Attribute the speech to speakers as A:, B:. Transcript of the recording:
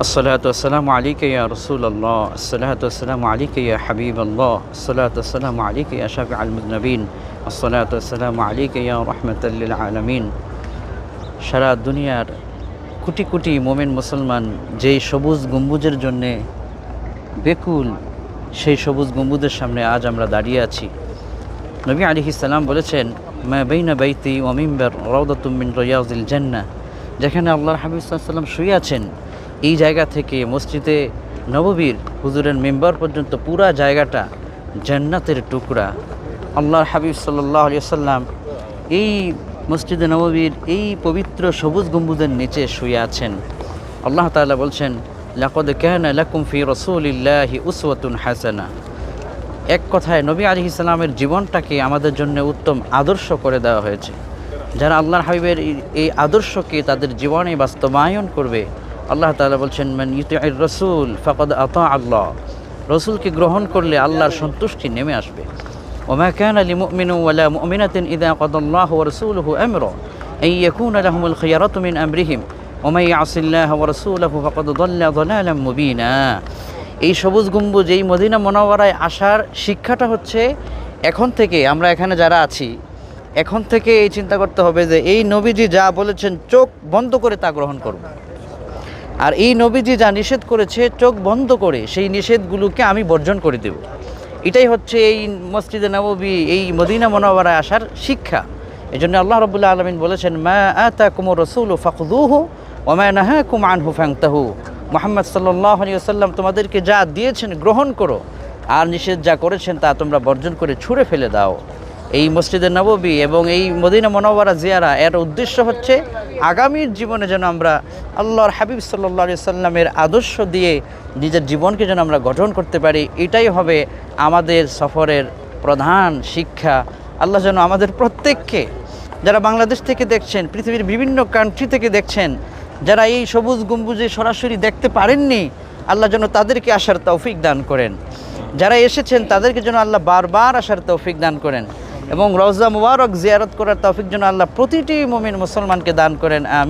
A: الصلاة والسلام عليك يا رسول الله الصلاة والسلام عليك يا حبيب الله الصلاة والسلام عليك يا شافع المذنبين الصلاة والسلام عليك يا رحمة للعالمين সারা দুনিয়ার কোটি কোটি মুমিন মুসলমান যেই সবুজ গম্বুজের জন্যে বেকুল, সেই সবুজ গম্বুজের সামনে আজ আমরা দাঁড়িয়ে আছি। নবী আলাইহিস সালাম বলেছেন, মা বাইনা বাইতি ওয়া মিম্বার রাউদাতুম মিন রিয়াজিল জান্নাহ। যেখানে আল্লাহর হাবিব সাল্লাল্লাহু আলাইহি ওয়াসাল্লাম শুয়ে আছেন, এই জায়গা থেকে মসজিদে নববীর হুজুরের মেম্বার পর্যন্ত পুরা জায়গাটা জান্নাতের টুকরা। আল্লাহর হাবিব সাল্লাল্লাহু আলাইহি ওয়াসাল্লাম এই মসজিদে নববীর এই পবিত্র সবুজ গম্বুজের নিচে শুয়ে আছেন। আল্লাহ তাআলা বলছেন, লাকাদ কানা লাকুম ফি রাসূলিল্লাহি উসওয়াতুন হাসানাহ। এক কথায় নবী আলাইহিস সালামের জীবনটাকে আমাদের জন্য উত্তম আদর্শ করে দেওয়া হয়েছে। যারা আল্লাহর হাবিবের এই আদর্শকে তাদের জীবনে বাস্তবায়ন করবে, আল্লাহ তাআলা বলছেন, মান ইউতিউর রাসূল ফাকাদ আতা আল্লাহ। রাসূলকে গ্রহণ করলে আল্লাহর সন্তুষ্টি নেমে আসবে। ওমা কানা লিমুমিনিন ওয়ালা মুমিনাতিন ইযা কাদাল্লাহু ওয়া রাসূলুহু আমরা আন ইয়াকুনা লাহুমুল খিয়ারাতু মিন আমরিহিম ওয়া মান ইয়াসিল্লাহা ওয়া রাসূলুহু ফাকাদ দাল্লা দালালাম মুবিনা। এই সবুজ গম্বুজ, এই মদিনা মুনাওয়ারায় আসার শিক্ষাটা হচ্ছে, এখন থেকে আমরা এখানে যারা আছি, এখন থেকে এই চিন্তা করতে হবে যে এই নবীজি যা বলেছেন চোখ বন্ধ করে তা গ্রহণ করব। আর এই নবীজি যা নিষেধ করেছে চোখ বন্ধ করে সেই নিষেধগুলোকে আমি বর্জন করে দেব। এটাই হচ্ছে এই মসজিদে নববী, এই মদিনা মুনাওয়ারায় আসার শিক্ষা। এই জন্য আল্লাহ রাব্বুল আলামিন বলেছেন, মা আতাকুমুর রাসূলু ফাখুযুহু ওয়া মা নাহাকুম আনহু ফান্তাহু। মুহাম্মদ সাল্লাল্লাহু আলাইহি ওয়াসাল্লাম তোমাদেরকে যা দিয়েছেন গ্রহণ করো, আর নিষেধ যা করেছেন তা তোমরা বর্জন করে ছুঁড়ে ফেলে দাও। এই মসজিদে নববী এবং এই মদিনা মুনাওয়ারা জিয়ারা, এর উদ্দেশ্য হচ্ছে আগামীর জীবনে যেন আমরা আল্লাহর হাবিব সাল্লাল্লাহু আলাইহি ওয়াসাল্লামের আদর্শ দিয়ে নিজের জীবনকে যেন আমরা গঠন করতে পারি। এটাই হবে আমাদের সফরের প্রধান শিক্ষা। আল্লাহ যেন আমাদের প্রত্যেককে, যারা বাংলাদেশ থেকে দেখছেন, পৃথিবীর বিভিন্ন কান্ট্রি থেকে দেখছেন, যারা এই সবুজ গম্বুজে সরাসরি দেখতে পারেননি, আল্লাহ যেন তাদেরকে আসার তৌফিক দান করেন। যারা এসেছেন তাদেরকে যেন আল্লাহ বারবার আসার তৌফিক দান করেন এবং রওজা মুবারক জিয়ারত করার তৌফিক যেন আল্লাহ প্রতিটি মুমিন মুসলমানকে দান করেন। আমিন।